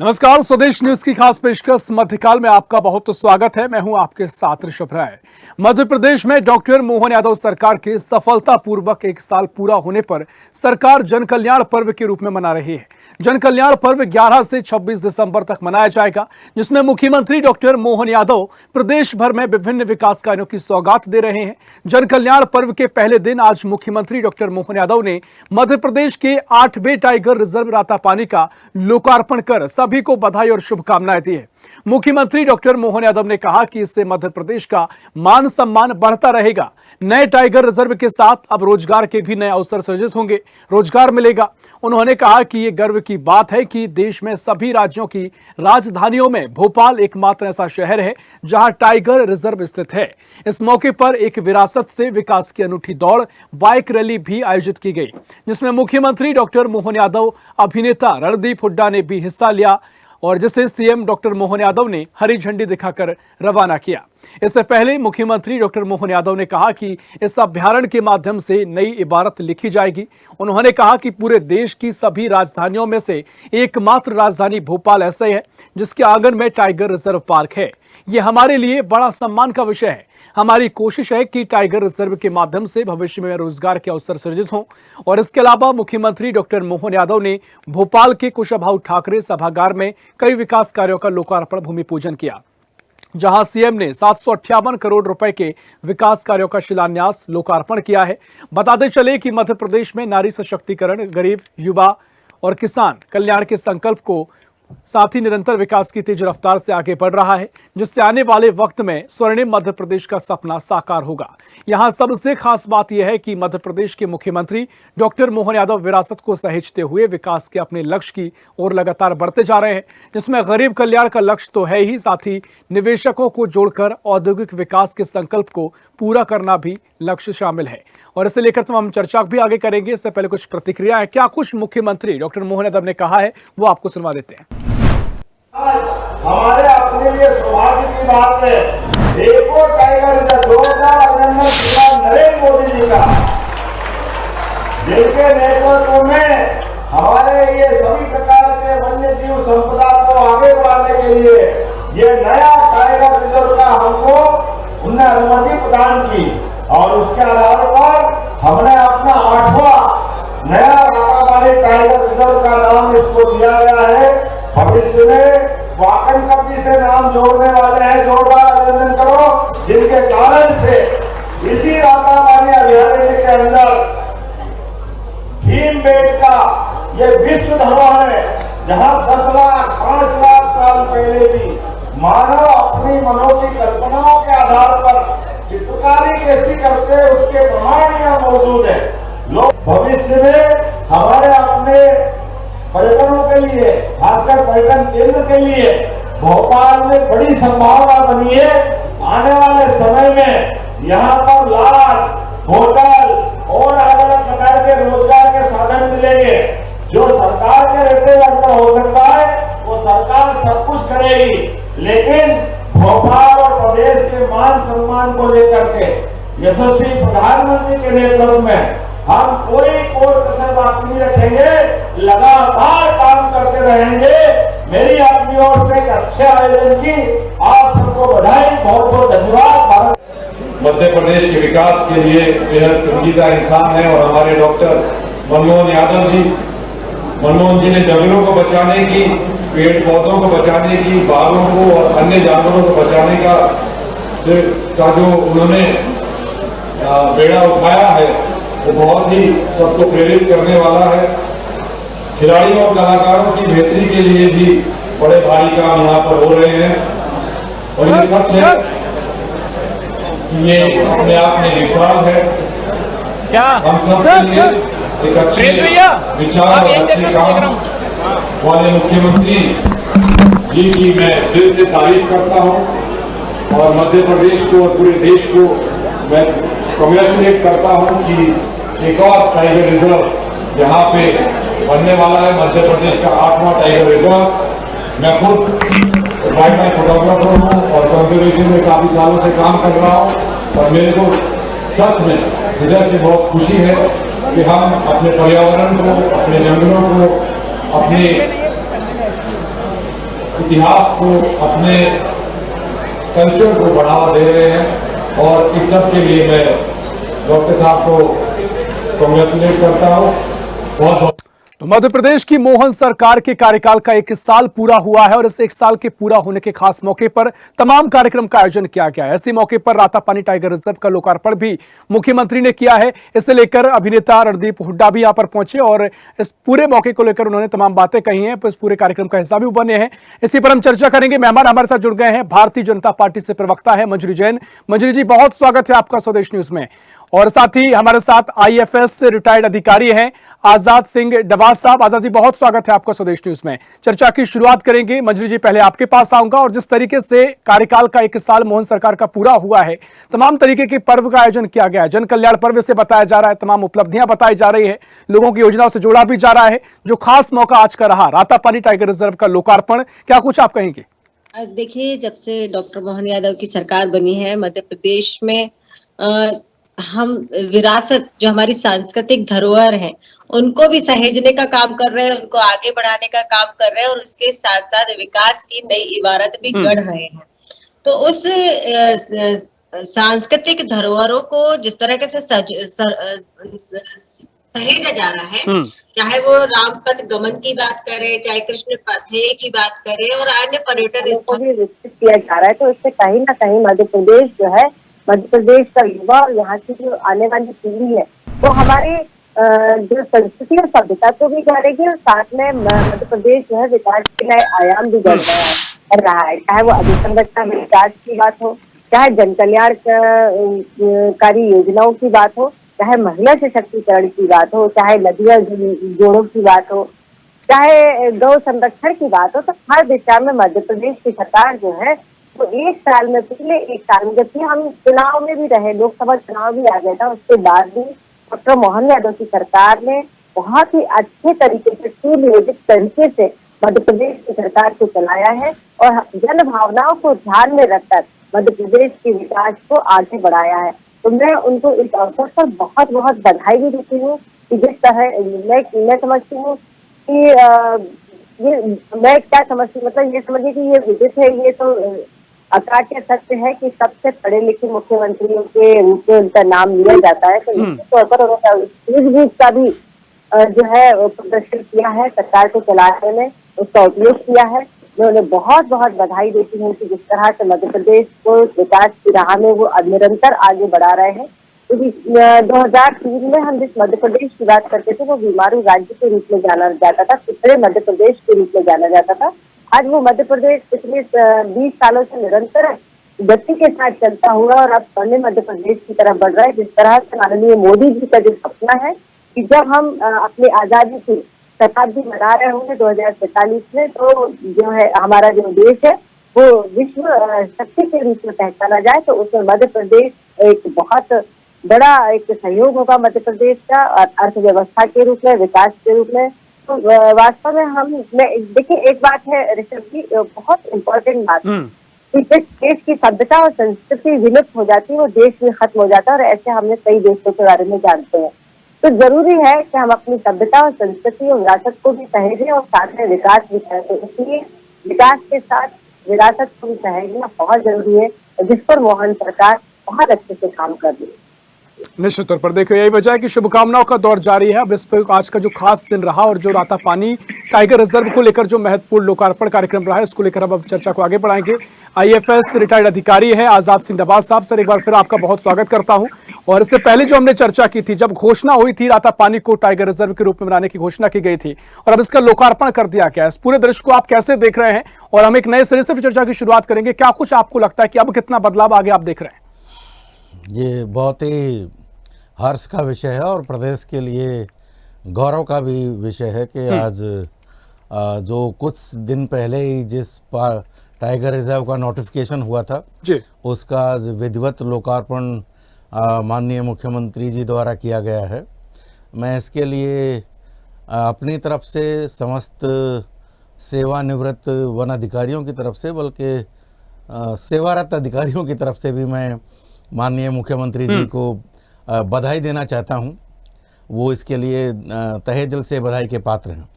नमस्कार, स्वदेश न्यूज की खास पेशकश मध्यकाल में आपका बहुत स्वागत है। मैं हूं आपके साथ ऋषभ राय। मध्य प्रदेश में डॉक्टर मोहन यादव सरकार के सफलतापूर्वक 1 साल पूरा होने पर सरकार जन कल्याण पर्व के रूप में मना रही है। जन कल्याण पर्व 11 से 26 दिसंबर तक मनाया जाएगा, जिसमें मुख्यमंत्री डॉक्टर मोहन यादव प्रदेश भर में विभिन्न विकास कार्यों की सौगात दे रहे हैं। जन कल्याण पर्व के पहले दिन आज मुख्यमंत्री डॉक्टर मोहन यादव ने मध्य प्रदेश के 8वें टाइगर रिजर्व रातापानी का लोकार्पण कर सभी को बधाई और शुभकामनाएं दी है। मुख्यमंत्री डॉक्टर मोहन यादव ने कहा कि इससे मध्य प्रदेश का मान सम्मान बढ़ता रहेगा। नए टाइगर रिजर्व के साथ अब रोजगार के भी नए अवसर सृजित होंगे, रोजगार मिलेगा। उन्होंने कहा कि ये गर्व की बात है कि देश में सभी राज्यों की राजधानियों में भोपाल एकमात्र ऐसा शहर है जहां टाइगर रिजर्व स्थित है। इस मौके पर एक विरासत से विकास की अनूठी दौड़ बाइक रैली भी आयोजित की गई, जिसमें मुख्यमंत्री डॉक्टर मोहन यादव, अभिनेता रणदीप हुड्डा ने भी हिस्सा लिया और जिसे सीएम डॉक्टर मोहन यादव ने हरी झंडी दिखाकर रवाना किया। इससे पहले मुख्यमंत्री डॉक्टर मोहन यादव ने कहा कि इस अभ्यारण्य के माध्यम से नई इबारत लिखी जाएगी। उन्होंने कहा कि पूरे देश की सभी राजधानियों में से एकमात्र राजधानी भोपाल ऐसे है जिसके आंगन में टाइगर रिजर्व पार्क है। ये हमारे लिए बड़ा सम्मान का विषय है। हमारी कोशिश है कि टाइगर रिजर्व के माध्यम से भविष्य में रोजगार के अवसर सृजित हों। और इसके अलावा मुख्यमंत्री डॉक्टर मोहन यादव ने भोपाल के कुशाभाऊ ठाकरे सभागार में कई विकास कार्यों का लोकार्पण भूमि पूजन किया, जहां सीएम ने 758 करोड़ रुपए के विकास कार्यों का शिलान्यास लोकार्पण किया है। बताते चले कि मध्य प्रदेश में नारी सशक्तिकरण, गरीब, युवा और किसान कल्याण के संकल्प को साथ ही निरंतर विकास की तेज रफ्तार से आगे बढ़ रहा है, जिससे आने वाले वक्त में स्वर्णिम मध्य प्रदेश का सपना साकार होगा। यहां सबसे खास बात यह है कि मध्य प्रदेश के मुख्यमंत्री डॉक्टर मोहन यादव विरासत को सहेजते हुए विकास के अपने लक्ष्य की ओर लगातार बढ़ते जा रहे हैं, जिसमें गरीब कल्याण का लक्ष्य तो है ही, साथ ही निवेशकों को जोड़कर औद्योगिक विकास के संकल्प को पूरा करना भी लक्ष्य शामिल है। और इसे लेकर तो हम चर्चा भी आगे करेंगे। इससे पहले कुछ प्रतिक्रिया है, क्या कुछ मुख्यमंत्री डॉक्टर मोहन यादव ने कहा है, वो आपको सुनवा देते हैं। हमारे अपने लिए सौभाग्य की बात है, देखो टाइगर का जोरदार अभिनंदन नरेंद्र मोदी जी का, जिनके नेतृत्व में हमारे ये सभी प्रकार के वन्य जीव संपदा को आगे बढ़ाने के लिए ये नया टाइगर रिजर्व का हमको उन्हें अनुमति प्रदान की। और उसके आधार पर हमने अपना 8वां नया रातापानी टाइगर रिजर्व का नाम इसको दिया गया है। भविष्य में वाकन कपी से नाम जोड़ने वाले हैं, जोरदार अभिनंदन करो, जिनके कारण से इसी रातापानी अभयारण्य के अंदर भीमबेटका ये विश्व धरोहर है, जहां 10 लाख 5 लाख साल पहले भी मानव अपनी मनों की कल्पनाओं के आधार पर चित्रकारी कैसी करते हैं उसके प्रमाण यहाँ मौजूद है। लोग भविष्य में हमारे अपने पर्यटनों के लिए, खासकर पर्यटन केंद्र के लिए भोपाल में बड़ी संभावना बनी है। आने वाले समय में यहाँ पर लॉज, होटल और अलग अलग प्रकार के रोजगार के साधन मिलेंगे। जो सरकार के रहते अंदर हो सकता है वो सरकार सब कुछ करेगी, लेकिन भोपाल और प्रदेश के मान सम्मान को लेकर के यशस्वी प्रधानमंत्री के नेतृत्व में हम कोई कसर बाकी नहीं रखेंगे, लगातार काम करते रहेंगे। मेरी अपनी ओर से एक अच्छे आयोजन की आप सबको बधाई, बहुत बहुत धन्यवाद। मध्य प्रदेश के विकास के लिए बेहद संजीदा इंसान है और हमारे डॉक्टर मनमोहन यादव जी, मनमोहन जी ने जंगलों को बचाने की, पेड़ पौधों को बचाने की, बाघों को और अन्य जानवरों को बचाने का जो उन्होंने बेड़ा उठाया है वो बहुत ही सबको प्रेरित करने वाला है। खिलाड़ियों और कलाकारों की बेहतरी के लिए भी बड़े भारी काम यहाँ पर हो रहे हैं और ये सच है कि ये अपने आप में विशाल है। क्या हम सब के लिए एक अच्छे विचार और अच्छे काम वाले मुख्यमंत्री जी की मैं दिल से तारीफ करता हूं और मध्य प्रदेश को और पूरे देश को मैं कांग्रेचुलेट करता हूं कि एक और टाइगर रिजर्व यहाँ पे बनने वाला है। मध्य प्रदेश का 8वां टाइगर रिजर्व। मैं खुद वाइल्ड लाइफ फोटोग्राफर हूँ और कंजर्वेशन में काफी सालों से काम कर रहा हूँ और मेरे को सच में हृदय से बहुत खुशी है कि हम अपने पर्यावरण को, अपने जंगलों को, अपने इतिहास को, अपने कल्चर को बढ़ावा दे रहे हैं और इस सब के लिए मैं डॉक्टर साहब को कॉन्ग्रेचुलेट करता हूँ। बहुत बहुत तो मध्य प्रदेश की मोहन सरकार के कार्यकाल का 1 साल पूरा हुआ है और इस 1 साल के पूरा होने के खास मौके पर तमाम कार्यक्रम का आयोजन किया गया है। इसी मौके पर रातापानी टाइगर रिजर्व का लोकार्पण भी मुख्यमंत्री ने किया है। इसे लेकर अभिनेता रणदीप हुड्डा भी यहां पर पहुंचे और इस पूरे मौके को लेकर उन्होंने तमाम बातें कही हैं। इस पूरे कार्यक्रम का हिस्सा भी बने हैं। इसी पर हम चर्चा करेंगे। मेहमान हमारे साथ जुड़ गए हैं, भारतीय जनता पार्टी से प्रवक्ता है मंजरी जैन। मंजरी जी, बहुत स्वागत है आपका स्वदेश न्यूज में। और साथ ही हमारे साथ आईएफएस से रिटायर्ड अधिकारी हैं आजाद सिंह डवास साहब। आजाद जी, बहुत स्वागत है आपका स्वदेश न्यूज में। चर्चा की शुरुआत करेंगे। मंजरी जी, पहले आपके पास आऊंगा और जिस तरीके से कार्यकाल का 1 साल मोहन सरकार का पूरा हुआ है, तमाम तरीके के पर्व का आयोजन किया गया है। जन कल्याण पर्व से बताया जा रहा है, तमाम उपलब्धियां बताई जा रही है, लोगों की योजनाओं से जोड़ा भी जा रहा है। जो खास मौका आज का रहा, रातापानी टाइगर रिजर्व का लोकार्पण, क्या कुछ आप कहेंगे? देखिए, जब से डॉक्टर मोहन यादव की सरकार बनी है मध्य प्रदेश में, हम विरासत, जो हमारी सांस्कृतिक धरोहर है, उनको भी सहेजने का काम कर रहे हैं, उनको आगे बढ़ाने का काम कर रहे हैं और उसके साथ साथ विकास की नई इबारत भी गढ़ रहे हैं। तो उस सांस्कृतिक धरोहरों को जिस तरह से सहेजा जा रहा है, चाहे वो रामपथ गमन की बात करें, चाहे कृष्ण पथे की बात करें और अन्य पर्यटन स्थल भी विकसित किया जा रहा है, तो इससे कहीं ना कहीं मध्य प्रदेश जो है, मध्य प्रदेश का युवा और यहाँ की जो आने वाली पीढ़ी है, वो हमारे जो संस्कृति और सभ्यता को भी जानेगी और साथ में मध्य प्रदेश जो है विकास के नए आयाम भी कर रहा है। चाहे वो अधोसंरचना विकास की बात हो, चाहे जन कल्याणकारी योजनाओं की बात हो, चाहे महिला सशक्तिकरण की बात हो, चाहे नदियां जोड़ों की बात हो, चाहे गौ संरक्षण की बात हो, तो हर दिशा में मध्य प्रदेश की सरकार जो है वो 1 साल में, पिछले 1 साल में, जबकि हम चुनाव में भी रहे, लोकसभा चुनाव भी आ गया था, उसके बाद भी डॉक्टर मोहन यादव की सरकार ने बहुत ही अच्छे तरीके से, सुनियोजित तरीके से मध्य प्रदेश की सरकार को चलाया है और जन भावनाओं को ध्यान में रखकर मध्य प्रदेश के विकास को आगे बढ़ाया है। तो मैं उनको इस अवसर पर बहुत बहुत बधाई भी देती हूँ कि जिस तरह मैं समझती हूँ कि ये, मैं क्या समझती हूँ, मतलब ये समझिए कि ये विदित है, ये तो अकाट्य सत्य है कि सबसे पढ़े लिखे मुख्यमंत्रियों के रूप में उनका नाम लिया जाता है। तो निश्चित तौर पर उन्होंने का भी जो है प्रदर्शन किया है, सरकार को चलाने में उसका उपयोग किया है। मैं उन्हें बहुत बहुत बधाई देती हूँ कि जिस तरह से मध्य प्रदेश को विकास की राह में वो निरंतर आगे बढ़ा रहे हैं। क्योंकि 2003 में हम जिस मध्य प्रदेश की बात करते थे, वो बीमारू राज्य के रूप में जाना जाता था, पिछड़े मध्य प्रदेश के रूप में जाना जाता था। आज वो मध्य प्रदेश पिछले 20 सालों से निरंतर गति के साथ चलता हुआ और अब स्वर्णिम मध्य प्रदेश की तरफ बढ़ रहा है। जिस तरह से माननीय मोदी जी का जो सपना है कि जब हम अपनी आजादी की शताब्दी मना रहे होंगे 2047 में, तो जो है हमारा जो देश है वो विश्व शक्ति के रूप में पहचाना जाए, तो उसमें मध्य प्रदेश एक बहुत बड़ा एक सहयोग होगा मध्य प्रदेश का अर्थव्यवस्था के रूप में, विकास के रूप में। तो वास्तव में देखिए, एक बात है ऋषभ जी, बहुत इम्पोर्टेंट बात कि जिस देश की सभ्यता और संस्कृति विलुप्त हो जाती है, वो देश भी खत्म हो जाता है और ऐसे हमने कई देशों के बारे में जानते हैं। तो जरूरी है कि हम अपनी सभ्यता और संस्कृति और विरासत को भी सहेजें और साथ में विकास भी करें। तो इसलिए विकास के साथ विरासत को भी सहेजना बहुत जरूरी है, जिस पर मोहन सरकार बहुत अच्छे से काम कर रही है। निश्चित तौर पर देखिए, यही वजह है कि शुभकामनाओं का दौर जारी है। अब इस पर आज का जो खास दिन रहा और जो रातापानी टाइगर रिजर्व को लेकर जो महत्वपूर्ण लोकार्पण कार्यक्रम रहा है, इसको लेकर अब चर्चा को आगे बढ़ाएंगे। आईएफएस रिटायर्ड अधिकारी है आजाद सिंह डवास साहब। सर, एक बार फिर आपका बहुत स्वागत करता हूं। और इससे पहले जो हमने चर्चा की थी, जब घोषणा हुई थी रातापानी को टाइगर रिजर्व के रूप में बनाने की घोषणा की गई थी और अब इसका लोकार्पण कर दिया गया है, इस पूरे दृश्य को आप कैसे देख रहे हैं? और हम एक नए सिरे से चर्चा की शुरुआत करेंगे। क्या कुछ आपको लगता है कि अब कितना बदलाव आगे आप देख रहे हैं? ये बहुत ही हर्ष का विषय है और प्रदेश के लिए गौरव का भी विषय है कि आज जो कुछ दिन पहले ही जिस टाइगर रिजर्व का नोटिफिकेशन हुआ था जी, उसका आज विधिवत लोकार्पण माननीय मुख्यमंत्री जी द्वारा किया गया है। मैं इसके लिए अपनी तरफ से समस्त सेवानिवृत्त वन अधिकारियों की तरफ से, बल्कि सेवारत अधिकारियों की तरफ से भी मैं माननीय मुख्यमंत्री जी को बधाई देना चाहता हूं। वो इसके लिए तहे दिल से बधाई के पात्र हैं।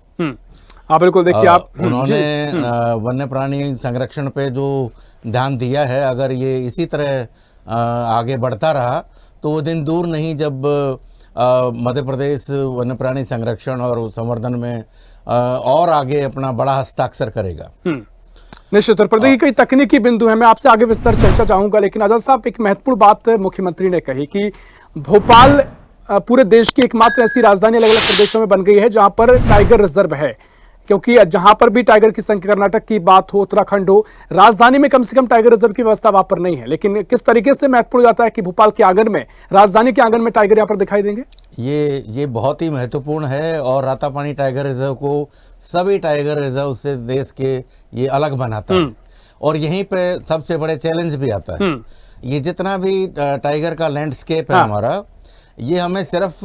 हाँ बिल्कुल, देखिए आप उन्होंने वन्य प्राणी संरक्षण पे जो ध्यान दिया है, अगर ये इसी तरह आगे बढ़ता रहा तो वो दिन दूर नहीं जब मध्य प्रदेश वन्य प्राणी संरक्षण और संवर्धन में और आगे अपना बड़ा हस्ताक्षर करेगा। निश्चित तौर पर देखिए कई तकनीकी बिंदु हैं, मैं आपसे आगे विस्तार चर्चा चाहूंगा, लेकिन आजाद साहब एक महत्वपूर्ण बात मुख्यमंत्री ने कही कि भोपाल पूरे देश की एकमात्र ऐसी राजधानी अलग अलग प्रदेशों में बन गई है जहां पर टाइगर रिजर्व है, क्योंकि जहां पर भी टाइगर की संख्या, कर्नाटक की बात हो, उत्तराखंड हो, राजधानी में कम से कम टाइगर रिजर्व की व्यवस्था वहां पर नहीं है। लेकिन किस तरीके से महत्वपूर्ण जाता है कि भोपाल के आंगन में, राजधानी के आंगन में टाइगर यहाँ पर दिखाई देंगे? ये बहुत ही महत्वपूर्ण है और रातापानी टाइगर रिजर्व को सभी टाइगर रिजर्व से देश के ये अलग बनाता है। और यहीं पे सबसे बड़े चैलेंज भी आता है। ये जितना भी टाइगर का लैंडस्केप है हमारा, ये हमें सिर्फ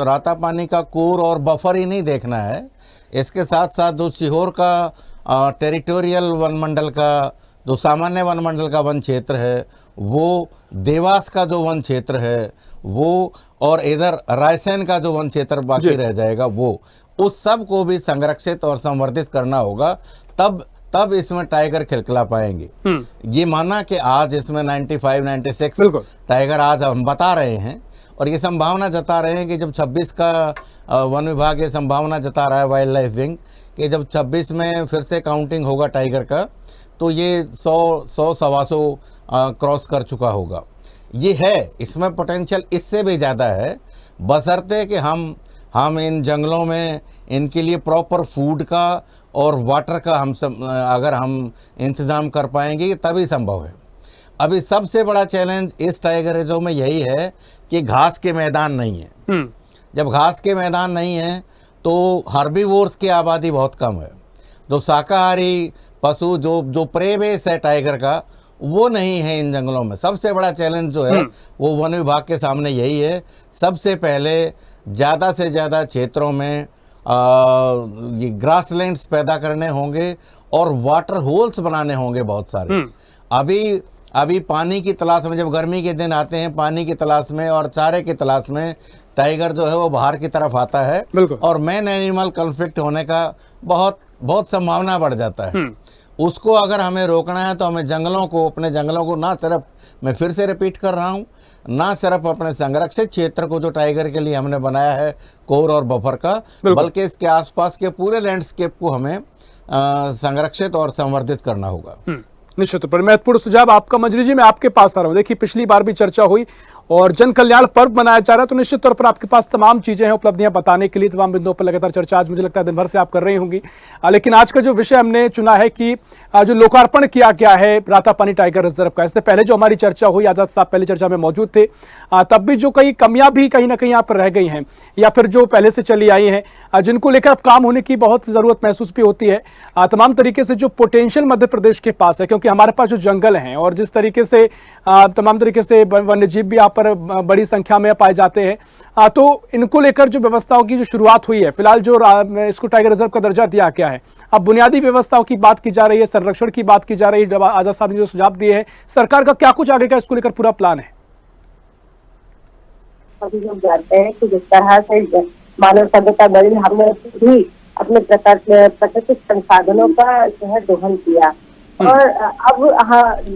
रातापानी का कोर और बफर ही नहीं देखना है, इसके साथ साथ जो सीहोर का टेरिटोरियल वन मंडल का, जो सामान्य वन मंडल का वन क्षेत्र है, वो देवास का जो वन क्षेत्र है वो, और इधर रायसेन का जो वन क्षेत्र बाकी रह जाएगा वो, उस सब को भी संरक्षित और संवर्धित करना होगा, तब इसमें टाइगर खिलखिला पाएंगे। ये माना कि आज इसमें 95-96 टाइगर आज हम बता रहे हैं, और ये संभावना जता रहे हैं कि जब 26 का वन विभाग ये संभावना जता रहा है, वाइल्ड लाइफ विंग, कि जब 26 में फिर से काउंटिंग होगा टाइगर का, तो ये 100-125 क्रॉस कर चुका होगा। ये है, इसमें पोटेंशियल इससे भी ज़्यादा है, बशर्ते कि हम इन जंगलों में इनके लिए प्रॉपर फूड का और वाटर का अगर हम इंतज़ाम कर पाएंगे तभी संभव है। अभी सबसे बड़ा चैलेंज इस टाइगर रिजर्व में यही है कि घास के मैदान नहीं है। जब घास के मैदान नहीं है तो हर्बीवोर्स की आबादी बहुत कम है, जो शाकाहारी पशु जो प्रे बेस है टाइगर का, वो नहीं है इन जंगलों में। सबसे बड़ा चैलेंज जो है वो वन विभाग के सामने यही है। सबसे पहले ज़्यादा से ज़्यादा क्षेत्रों में ये ग्रासलैंड्स पैदा करने होंगे और वाटर होल्स बनाने होंगे बहुत सारे। अभी पानी की तलाश में, जब गर्मी के दिन आते हैं पानी की तलाश में और चारे की तलाश में, टाइगर जो है वो बाहर की तरफ आता है और मैन एनिमल कॉन्फ्लिक्ट होने का बहुत संभावना बढ़ जाता है। उसको अगर हमें रोकना है तो हमें अपने जंगलों को ना सिर्फ, मैं फिर से रिपीट कर रहा हूँ, ना सिर्फ अपने संरक्षित क्षेत्र को जो टाइगर के लिए हमने बनाया है कोर और बफर का, बल्कि इसके आसपास के पूरे लैंडस्केप को हमें संरक्षित और संवर्धित करना होगा। निश्चित तौर पर महत्वपूर्ण सुझाव आपका। मंजरी जी, मैं आपके पास आ रहा हूं। देखिए पिछली बार भी चर्चा हुई और जन कल्याण पर्व मनाया जा रहा है, तो निश्चित तौर पर आपके पास तमाम चीजें हैं, उपलब्धियां बताने के लिए, तमाम बिंदुओं पर लगातार चर्चा आज मुझे लगता है दिन भर से आप कर रही होंगी। लेकिन आज का जो विषय हमने चुना है कि जो लोकार्पण किया गया है रातापानी टाइगर रिजर्व का, इससे पहले जो हमारी चर्चा हुई, आजाद साहब पहले चर्चा में मौजूद थे, तब भी जो कई कमियां भी कहीं ना कहीं यहाँ पर रह गई हैं या फिर जो पहले से चली आई हैं, जिनको लेकर अब काम होने की बहुत जरूरत महसूस भी होती है। तमाम तरीके से जो पोटेंशियल मध्य प्रदेश के पास है, क्योंकि हमारे पास जो जंगल हैं और जिस तरीके से तमाम तरीके से वन्य जीव भी यहाँ पर बड़ी संख्या में पाए जाते हैं, तो इनको लेकर जो व्यवस्थाओं की जो शुरुआत हुई है, फिलहाल जो इसको टाइगर रिजर्व का दर्जा दिया गया है, अब बुनियादी व्यवस्थाओं की बात की जा रही है, संरक्षण की बात की जा रही है। आजाद साहब ने जो सुझाव दिए हैं, सरकार का क्या कुछ आगे का इसको लेकर पूरा प्लान है? अभी हम जानते हैं कि जिस तरह से मानव सभ्यता बढ़ी, हमने भी अपने प्राकृतिक संसाधनों का जो है दोहन किया, और अब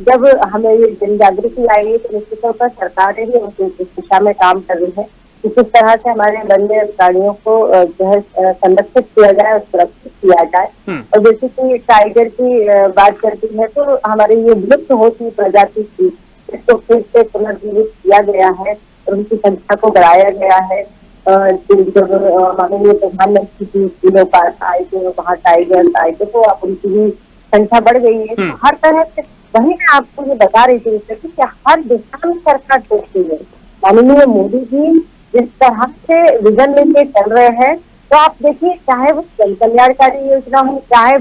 जब हमें ये जन जागृति आई है तो निश्चित तौर पर सरकारें भी उस दिशा में काम कर रही है कि किस तरह से हमारे वन्य प्राणियों को जो है संरक्षित किया जाए और सुरक्षित किया जाए। और जैसे कि टाइगर की बात करती है तो हमारी ये विलुप्त होती प्रजाति थी, इसको फिर से पुनर्जीवित किया गया है और उनकी संख्या को बढ़ाया गया है। माननीय प्रधानमंत्री जी जिलों पर आए थे, वहाँ टाइगर आए थे, तो अब उनकी भी संख्या बढ़ गई है। तो हर तरह से वही मैं आपको ये बता रही थी कि हर दिशा में सरकार सोचती है। माननीय मोदी जी जिस तरह से विजन लेके चल रहे हैं, तो आप देखिए, चाहे वो जन कल्याणकारी योजना हो, चाहे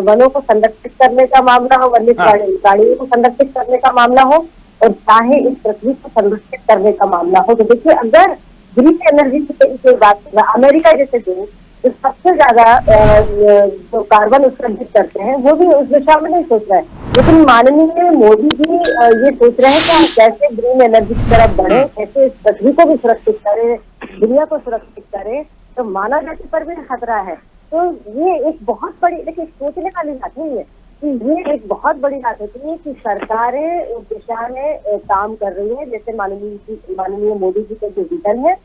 वनों को संरक्षित करने का मामला हो, वन्य प्राणियों को संरक्षित करने का मामला हो, और चाहे इस पृथ्वी को संरक्षित करने का मामला हो। तो देखिए, अगर ग्रीन एनर्जी की बात करें, अमेरिका जैसे देश जो सबसे ज्यादा जो कार्बन उत्सर्जित करते हैं, वो भी उस दिशा में नहीं सोच रहे हैं, लेकिन माननीय मोदी जी ये सोच रहे हैं कि हम कैसे ग्रीन एनर्जी की तरफ बढ़े, कैसे इस पृथ्वी को भी सुरक्षित करें, दुनिया को सुरक्षित करें। तो मानव जाति पर भी खतरा है, तो ये एक बहुत बड़ी, देखिए सोचने वाली बात नहीं है कि ये एक बहुत बड़ी बात होती है कि सरकारें उस दिशा में काम कर रही है। जैसे माननीय मोदी जी का जो विजन है,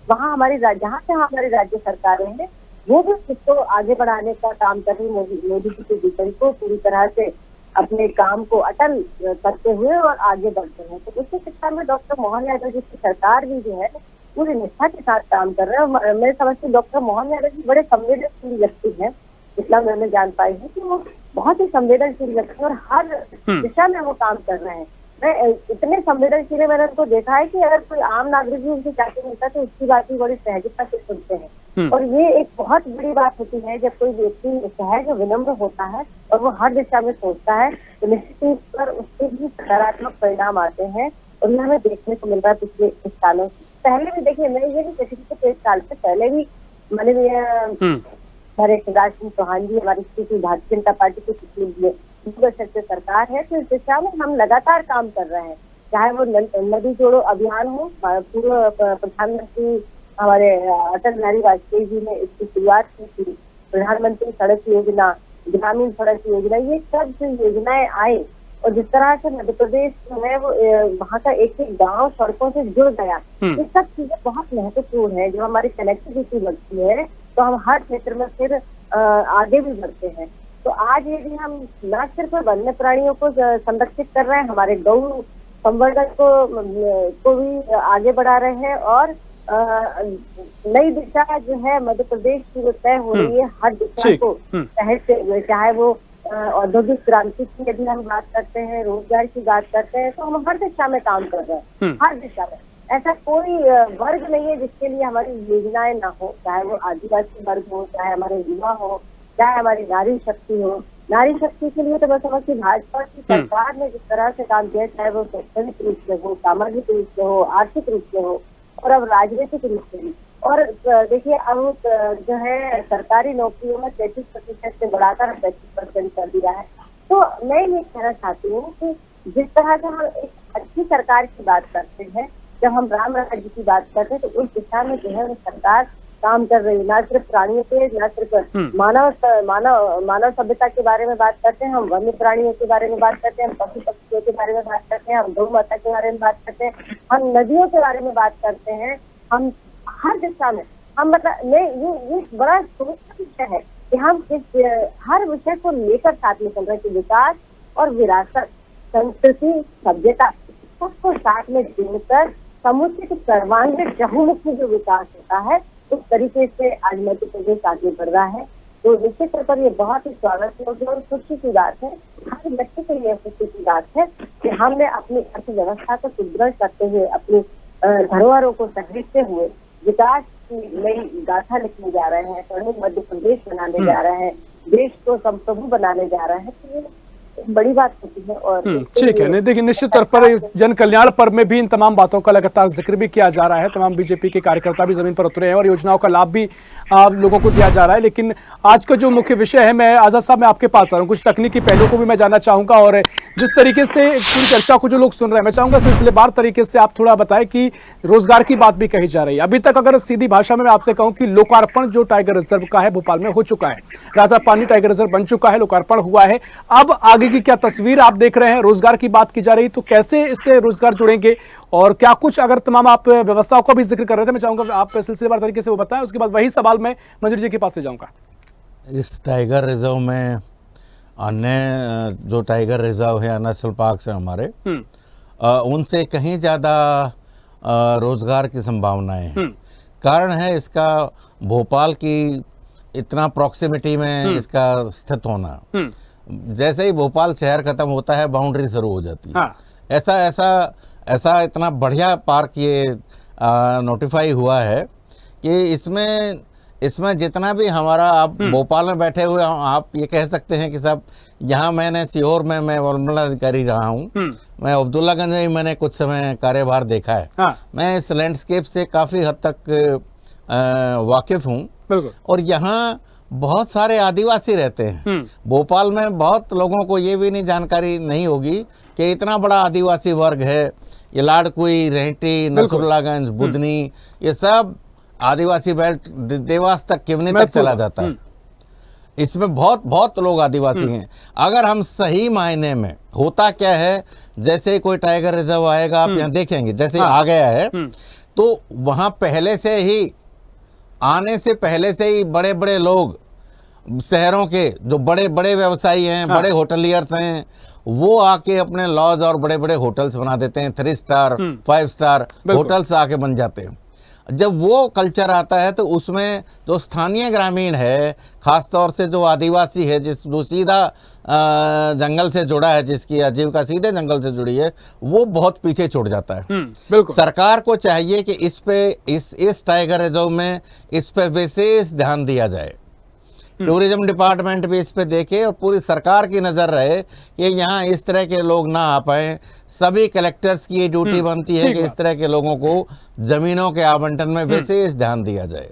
वहाँ जहाँ से हमारी राज्य सरकारें हैं वो भी इसको आगे बढ़ाने का काम कर रही है। मोदी जी के विजन को पूरी तरह से अपने काम को अटल करते हुए और आगे बढ़ते हैं। तो उसी शिक्षा में डॉक्टर मोहन यादव जी की सरकार भी जो है पूरी निष्ठा के साथ काम कर रहे हैं। मैं समझती हूँ डॉक्टर मोहन यादव जी बड़े संवेदनशील व्यक्ति हैं। इतना मैंने जान पाई है कि वो बहुत ही संवेदनशील व्यक्ति और हर दिशा में वो काम कर रहे हैं। मैं इतने संवेदनशील है, मैंने उनको देखा है कि अगर कोई आम नागरिक भी उनसे जाके मिलता है तो उसकी बात भी बड़ी सहजता से सुनते हैं। और ये एक बहुत बड़ी बात होती है जब कोई व्यक्ति सहज और विनम्र होता है और वो हर दिशा में सोचता है तो निश्चित रूप पर उसके भी सकारात्मक परिणाम आते हैं। और ये हमें देखने को मिल रहा है पिछले कुछ सालों से। पहले भी देखिए, मैं ये नहीं कहती कि 1 साल से पहले भी माननीय हमारे शिवराज सिंह चौहान जी हमारी भारतीय जनता पार्टी की पिछली से सरकार है, तो इस दिशा में हम लगातार काम कर रहे हैं। चाहे वो नदी जोड़ो अभियान हो, पूर्व प्रधानमंत्री हमारे अटल बिहारी वाजपेयी जी ने इसकी शुरुआत की थी, प्रधानमंत्री सड़क योजना, ग्रामीण सड़क योजना, ये सब जो योजनाएं आई और जिस तरह से मध्य प्रदेश जो है वो वहाँ का एक एक गांव सड़कों से जुड़ गया, ये सब चीजें बहुत महत्वपूर्ण है। जो हमारी कनेक्टिविटी बढ़ती है तो हम हर क्षेत्र में फिर आगे भी बढ़ते हैं। तो आज यदि हम न सिर्फ वन्य प्राणियों को संरक्षित कर रहे हैं, हमारे गौ संवर्धन को भी आगे बढ़ा रहे हैं और नई दिशा जो है मध्य प्रदेश की वो तय हो रही है हर दिशा को तहत हुए। चाहे वो औद्योगिक क्रांति की यदि हम बात करते हैं, रोजगार की बात करते हैं, तो हम हर दिशा में काम कर रहे हैं। हर दिशा में ऐसा कोई वर्ग नहीं है जिसके लिए हमारी योजनाएं ना हो, चाहे वो आदिवासी वर्ग हो, चाहे हमारे युवा हो, चाहे हमारी नारी शक्ति हो। नारी शक्ति के लिए तो मैं समझती भाजपा की सरकार ने जिस तरह से काम किया, चाहे वो शैक्षणिक रूप से हो, सामाजिक रूप से हो, आर्थिक रूप से हो और अब राजनीतिक रूप से भी। और देखिए अब जो है सरकारी नौकरियों में 33% से बढ़ाकर 35% कर दिया है। तो मैं ये कहना चाहती हूँ कि जिस तरह से हम एक अच्छी सरकार की बात करते हैं, जब हम राम राज्य की बात करते हैं, तो उस दिशा में जो है वो सरकार काम कर रही है। न सिर्फ प्राणियों पे, न सिर्फ मानव सभ्यता के बारे में बात करते हैं, हम वन्य प्राणियों के बारे में बात करते हैं, हम पशु पक्षियों के बारे में बात करते हैं, हम गौ माता के बारे में बात करते हैं, हम नदियों के बारे में बात करते हैं। हम हर दिशा में हम ये बड़ा सोच का विषय है कि हम इस हर विषय को लेकर साथ में चल रहे हैं कि विकास और विरासत, संस्कृति, सभ्यता सबको साथ में जोड़कर समुचित सर्वांगीण बहुमुखी जो विकास होता है उस तरीके से आज मध्य प्रदेश आगे बढ़ रहा है। तो निश्चित तौर पर ये बहुत ही स्वागत योग्य और खुशी की बात है। हर व्यक्ति के लिए खुशी की बात है कि हमने अपनी अर्थव्यवस्था को सुदृढ़ करते हुए, अपनी धरोहरों को सहेजते हुए विकास की नई गाथा लिखने जा रहे हैं, स्वर्णिम मध्य प्रदेश बनाने जा रहे हैं, देश को संप्रभु बनाने जा रहे हैं। तो ये बड़ी बात होती है। और ठीक है, देखिए निश्चित तौर पर जन कल्याण पर्व में भी इन तमाम बातों का लगातार जिक्र भी किया जा रहा है। तमाम बीजेपी के कार्यकर्ता भी जमीन पर उतरे हैं और योजनाओं का लाभ भी लोगों को दिया जा रहा है। लेकिन आज का जो मुख्य विषय है, मैं आजाद साहब मैं आपके पास आ रहा हूँ, कुछ तकनीकी पहलुओं को भी मैं जानना चाहूंगा और जिस तरीके से चर्चा को जो लोग सुन रहे हैं, मैं चाहूंगा सिलसिलेवार तरीके से आप थोड़ा बताएं कि रोजगार की बात भी कही जा रही है। अभी तक अगर सीधी भाषा में मैं आपसे कहूं कि लोकार्पण जो टाइगर रिजर्व का है भोपाल में हो चुका है, राजा पानी टाइगर रिजर्व बन चुका है, लोकार्पण हुआ है। अब आगे की क्या तस्वीर आप देख रहे हैं? रोजगार की बात की जा रही, तो कैसे इससे रोजगार जुड़ेंगे और क्या कुछ अगर तमाम आप व्यवस्थाओं का भी जिक्र कर रहे थे, मैं चाहूंगा आप सिलसिलेवार तरीके से वो बताएं। उसके बाद वही सवाल मैं मंजूरी जी के पास ले जाऊंगा। इस टाइगर रिजर्व में अन्य जो टाइगर रिजर्व है, नेशनल पार्क है हमारे, उनसे कहीं ज़्यादा रोजगार की संभावनाएं हैं। कारण है इसका भोपाल की इतना प्रॉक्सिमिटी में इसका स्थित होना। जैसे ही भोपाल शहर खत्म होता है, बाउंड्री शुरू हो जाती है। ऐसा इतना बढ़िया पार्क ये नोटिफाई हुआ है कि इसमें जितना भी हमारा, आप भोपाल में बैठे हुए आप ये कह सकते हैं कि साहब यहाँ मैंने सीहोर में मैं वनमंडलाधिकारी रहा हूँ, मैं अब्दुल्लागंज में मैंने कुछ समय कार्यभार देखा है। मैं इस लैंडस्केप से काफ़ी हद तक वाकिफ़ हूँ और यहाँ बहुत सारे आदिवासी रहते हैं। भोपाल में बहुत लोगों को ये भी नहीं जानकारी नहीं होगी कि इतना बड़ा आदिवासी वर्ग है। ये लाड़कुई, रेहटी, नसरुल्लागंज, बुधनी, ये सब आदिवासी बेल्ट देवास तक, किवनी तक चला जाता है। इसमें बहुत बहुत लोग आदिवासी हैं। अगर हम सही मायने में, होता क्या है, जैसे कोई टाइगर रिजर्व आएगा, आप यहाँ देखेंगे जैसे आ गया है, तो वहाँ पहले से ही, आने से पहले से ही बड़े बड़े लोग, शहरों के जो बड़े बड़े व्यवसायी हैं, बड़े होटलियर्स हैं, वो आके अपने लॉज और बड़े बड़े होटल्स बना देते हैं। 3 स्टार 5 स्टार होटल्स आके बन जाते हैं। जब वो कल्चर आता है तो उसमें जो स्थानीय ग्रामीण है, खासतौर से जो आदिवासी है, जो सीधा जंगल से जुड़ा है, जिसकी आजीविका सीधे जंगल से जुड़ी है, वो बहुत पीछे छूट जाता है। बिल्कुल। सरकार को चाहिए कि इस टाइगर रिजर्व में इस पे विशेष ध्यान दिया जाए। टूरिज्म डिपार्टमेंट भी इस पे देखे और पूरी सरकार की नज़र रहे कि यहाँ इस तरह के लोग ना आ पाए। सभी कलेक्टर्स की ये ड्यूटी बनती है कि इस तरह के लोगों को ज़मीनों के आवंटन में विशेष ध्यान दिया जाए,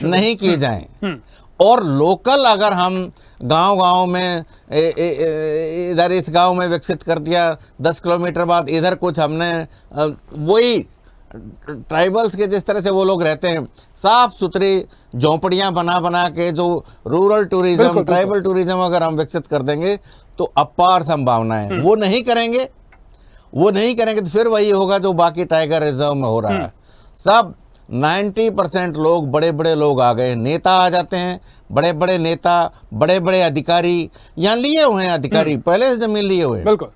नहीं किए जाएं। और लोकल, अगर हम गांव-गांव में इधर इस गांव में विकसित कर दिया, 10 किलोमीटर बाद इधर कुछ हमने वही ट्राइबल्स के जिस तरह से वो लोग रहते हैं, साफ सुथरी झोंपड़ियां बना बना के, जो रूरल टूरिज्म, ट्राइबल टूरिज्म अगर हम विकसित कर देंगे तो अपार संभावना है। वो नहीं करेंगे तो फिर वही होगा जो बाकी टाइगर रिजर्व में हो रहा है। सब 90% लोग, बड़े बड़े लोग आ गए, नेता आ जाते हैं, बड़े बड़े नेता, बड़े बड़े अधिकारी यहाँ लिए हुए हैं, अधिकारी पहले से जमीन लिए हुए हैं। बिल्कुल।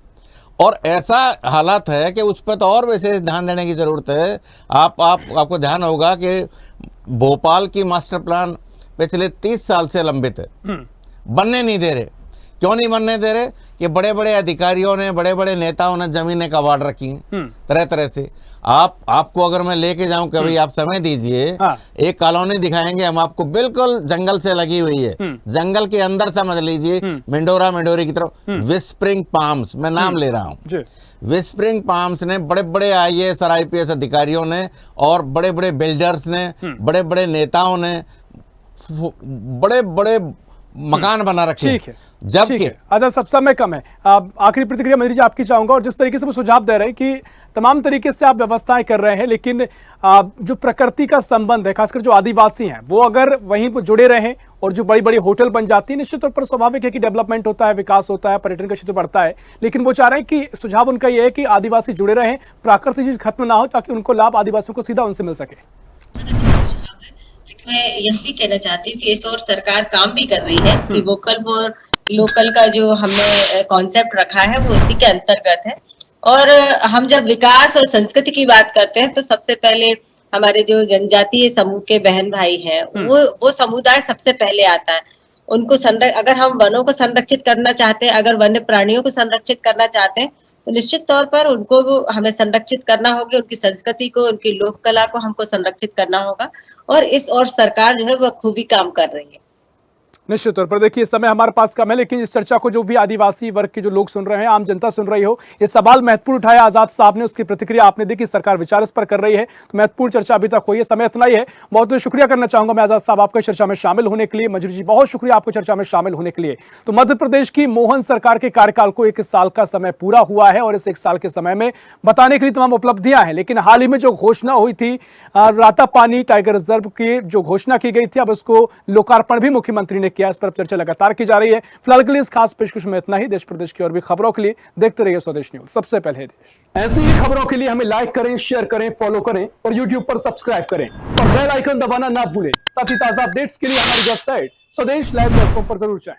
और ऐसा हालात है कि उस पर तो और विशेष ध्यान देने की ज़रूरत है। आपको ध्यान होगा कि भोपाल की मास्टर प्लान पिछले 30 साल से लंबित है, बनने नहीं दे रहे। क्यों नहीं बनने दे रहे? कि बड़े बड़े अधिकारियों ने, बड़े बड़े नेताओं ने ज़मीनें कबाड़ रखी हैं तरह तरह से। आपको अगर मैं लेके जाऊं कभी, आप समय दीजिए, एक कॉलोनी दिखाएंगे हम आपको, बिल्कुल जंगल से लगी हुई है, जंगल के अंदर समझ लीजिए, मिंडोरी की तरफ। विस्परिंग पाम्स, मैं नाम ले रहा हूँ, विस्परिंग पाम्स ने बड़े बड़े IAS और IPS अधिकारियों ने और बड़े बड़े बिल्डर्स ने, बड़े बड़े नेताओं ने बड़े बड़े मकान बना रखे। ठीक है, जबकि अच्छा, सब समय कम है। आखिरी प्रतिक्रिया मंत्री जी आपकी चाहूंगा। और जिस तरीके से वो सुझाव दे रहे हैं कि तमाम तरीके से आप व्यवस्थाएं कर रहे हैं, लेकिन जो प्रकृति का संबंध है, खासकर जो आदिवासी हैं, वो अगर वहीं पर जुड़े रहें और जो बड़ी बड़ी होटल बन जाती है, निश्चित तौर पर स्वाभाविक है कि डेवलपमेंट होता है, विकास होता है, पर्यटन का क्षेत्र बढ़ता है। लेकिन वो चाह रहे हैं कि सुझाव उनका यह है कि आदिवासी जुड़े रहें, प्राकृतिक चीज खत्म ना हो, ताकि उनको लाभ आदिवासियों को सीधा उनसे मिल सके। मैं यह भी कहना चाहती हूँ कि इस ओर सरकार काम भी कर रही है कि वोकल फॉर लोकल का जो हमने कॉन्सेप्ट रखा है वो इसी के अंतर्गत है। और हम जब विकास और संस्कृति की बात करते हैं तो सबसे पहले हमारे जो जनजातीय समूह के बहन भाई हैं, वो समुदाय सबसे पहले आता है। उनको अगर हम वनों को संरक्षित करना चाहते हैं, अगर वन्य प्राणियों को संरक्षित करना चाहते हैं, तो निश्चित तौर पर उनको हमें संरक्षित करना होगा, उनकी संस्कृति को, उनकी लोक कला को हमको संरक्षित करना होगा। और इस ओर सरकार जो है वह खूबी काम कर रही है। निश्चित तौर पर देखिए, समय हमारे पास कम है, लेकिन इस चर्चा को जो भी आदिवासी वर्ग के जो लोग सुन रहे हैं, आम जनता सुन रही हो, ये सवाल महत्वपूर्ण उठाया आजाद साहब ने, उसकी प्रतिक्रिया आपने दी कि सरकार विचार इस पर कर रही है, तो महत्वपूर्ण चर्चा अभी तक हुई है। समय इतना ही है। बहुत बहुत शुक्रिया करना चाहूंगा मैं आजाद साहब आपका चर्चा में शामिल होने के लिए। मंजूरी जी, बहुत शुक्रिया आपको चर्चा में शामिल होने के लिए। तो मध्य प्रदेश की मोहन सरकार के कार्यकाल को 1 साल का समय पूरा हुआ है और इस 1 साल के समय में बताने के लिए तमाम उपलब्धियां हैं। लेकिन हाल ही में जो घोषणा हुई थी, रातापानी टाइगर रिजर्व की जो घोषणा की गई थी, अब उसको लोकार्पण भी मुख्यमंत्री ने किया। इस पर चर्चा लगातार की जा रही है। फिलहाल के लिए इस खास पेशकश में इतना ही। देश प्रदेश की और भी खबरों के लिए देखते रहिए स्वदेश न्यूज, सबसे पहले देश। ऐसी ही खबरों के लिए हमें लाइक करें, शेयर करें, फॉलो करें और YouTube पर सब्सक्राइब करें और बेल आइकन दबाना ना भूलें। साथ ही ताजा अपडेट्स के लिए हमारी वेबसाइट स्वदेश लाइव.com पर जरूर जाएं।